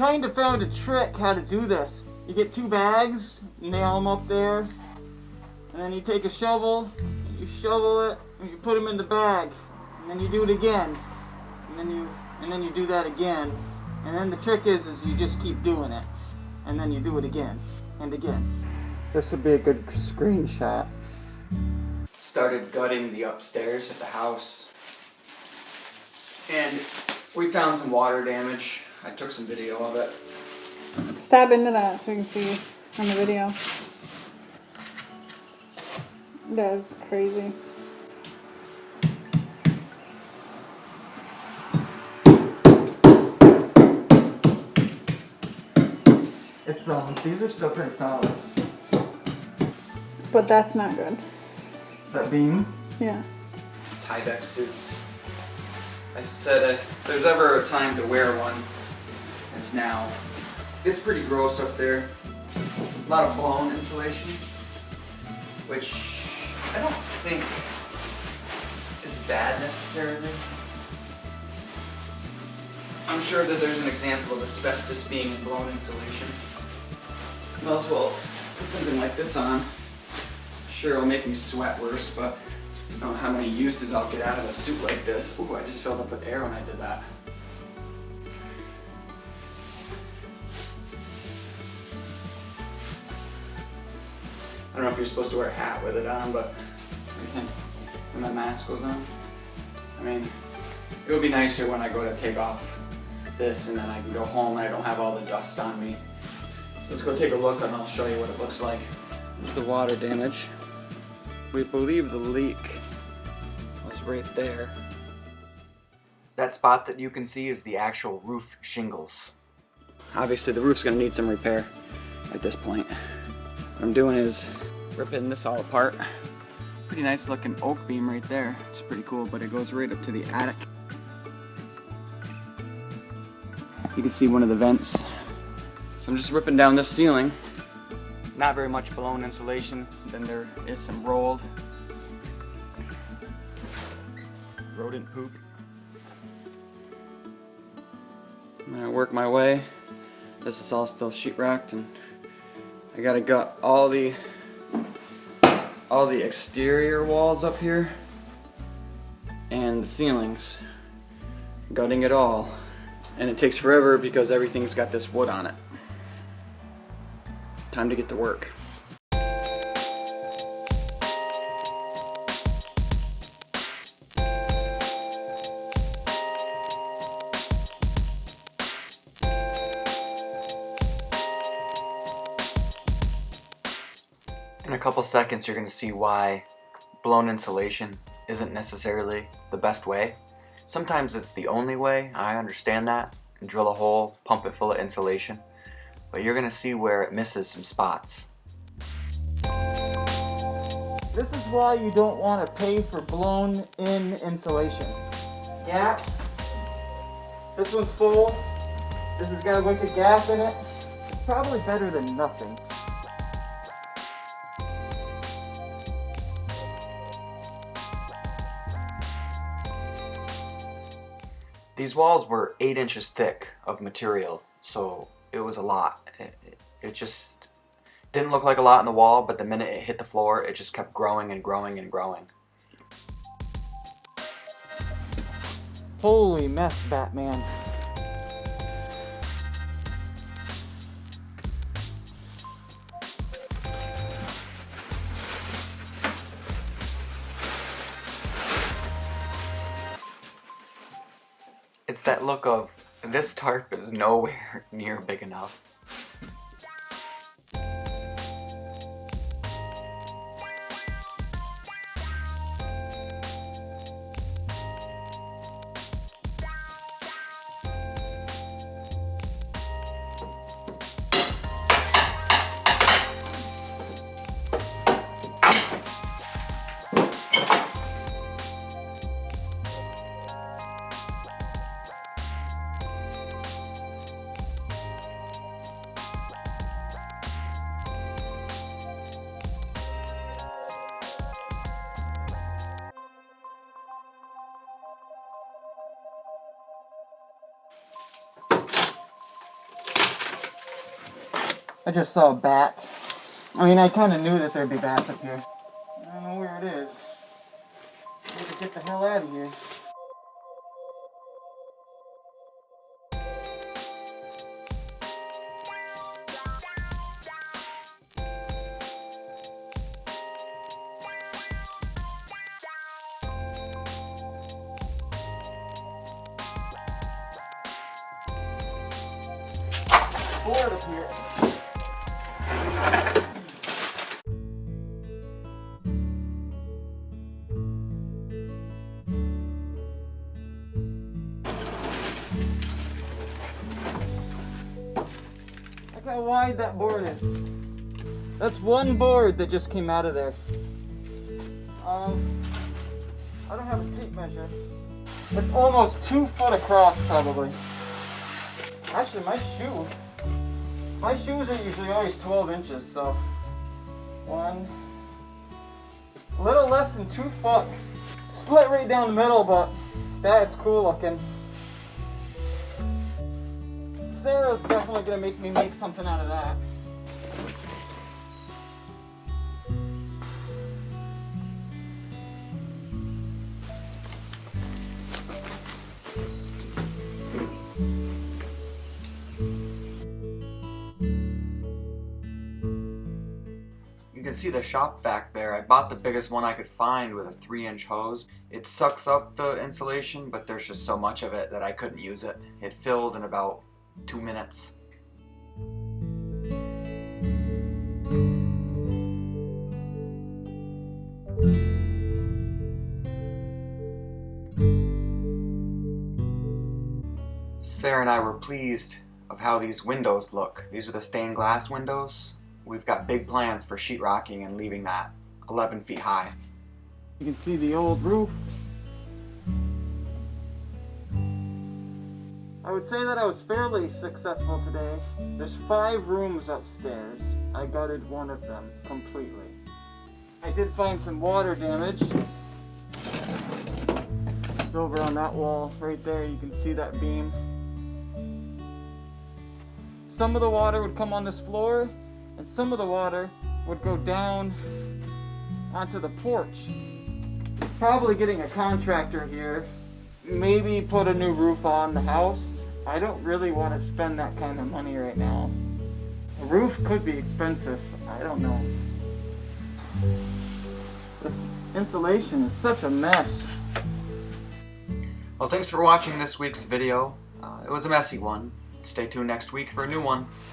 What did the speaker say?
kind of found a trick how to do this. You get 2 bags, nail them up there, and then you take a shovel, and you shovel it, and you put them in the bag, and then you do it again, and then you do that again, and then the trick is you just keep doing it, and then you do it again and again. This would be a good screenshot. Started gutting the upstairs of the house, and we found some water damage. I took some video of it. Stab into that so you can see on the video. That is crazy. It's these are still pretty solid. But that's not good. That beam? Yeah. Tyvek suits. I said if there's ever a time to wear one, it's now. It's pretty gross up there. A lot of blown insulation, which I don't think is bad necessarily. I'm sure that there's an example of asbestos being in blown insulation. Might as well put something like this on. Sure, it'll make me sweat worse, but I don't know how many uses I'll get out of a suit like this. Ooh, I just filled up with air when I did that. I don't know if you're supposed to wear a hat with it on, but what do you think? When my mask goes on? I mean, it would be nicer when I go to take off this and then I can go home and I don't have all the dust on me. So let's go take a look and I'll show you what it looks like. Here's the water damage. We believe the leak was right there. That spot that you can see is the actual roof shingles. Obviously the roof's gonna need some repair at this point. What I'm doing is ripping this all apart. Pretty nice looking oak beam right there. It's pretty cool, but it goes right up to the attic. You can see one of the vents. So I'm just ripping down this ceiling. Not very much blown insulation. Then there is some rolled rodent poop. I'm gonna work my way. This is all still sheetrocked, and I gotta gut all the exterior walls up here and the ceilings. Gutting it all. And it takes forever because everything's got this wood on it. Time to get to work. In a couple seconds you're going to see why blown insulation isn't necessarily the best way. Sometimes it's the only way, I understand that. Drill a hole, pump it full of insulation. But you're gonna see where it misses some spots. This is why you don't want to pay for blown in insulation. Gaps. This one's full. This has got a wicked gap in it. It's probably better than nothing. These walls were 8 inches thick of material, so it was a lot. It just didn't look like a lot in the wall, but the minute it hit the floor, it just kept growing and growing and growing. Holy mess, Batman. It's that look of, this tarp is nowhere near big enough. I just saw a bat. I mean, I kind of knew that there'd be bats up here. I don't know where it is. I need to get the hell out of here. Board up here. Look how wide that board is. That's one board that just came out of there. I don't have a tape measure. It's almost 2 foot across, probably. Actually, my shoes are usually always 12 inches, so a little less than 2 foot. Split right down the middle, but that's cool looking. Sarah's definitely gonna make me make something out of that. You can see the shop back there. I bought the biggest one I could find with a 3-inch hose. It sucks up the insulation, but there's just so much of it that I couldn't use it. It filled in about 2 minutes. Sarah and I were pleased of how these windows look. These are the stained glass windows. We've got big plans for sheetrocking and leaving that 11 feet high. You can see the old roof. I would say that I was fairly successful today. There's 5 rooms upstairs. I gutted one of them completely. I did find some water damage. It's over on that wall right there. You can see that beam. Some of the water would come on this floor, and some of the water would go down onto the porch. Probably getting a contractor here, maybe put a new roof on the house. I don't really want to spend that kind of money right now. A roof could be expensive, I don't know. This insulation is such a mess. Well, thanks for watching this week's video. It was a messy one. Stay tuned next week for a new one.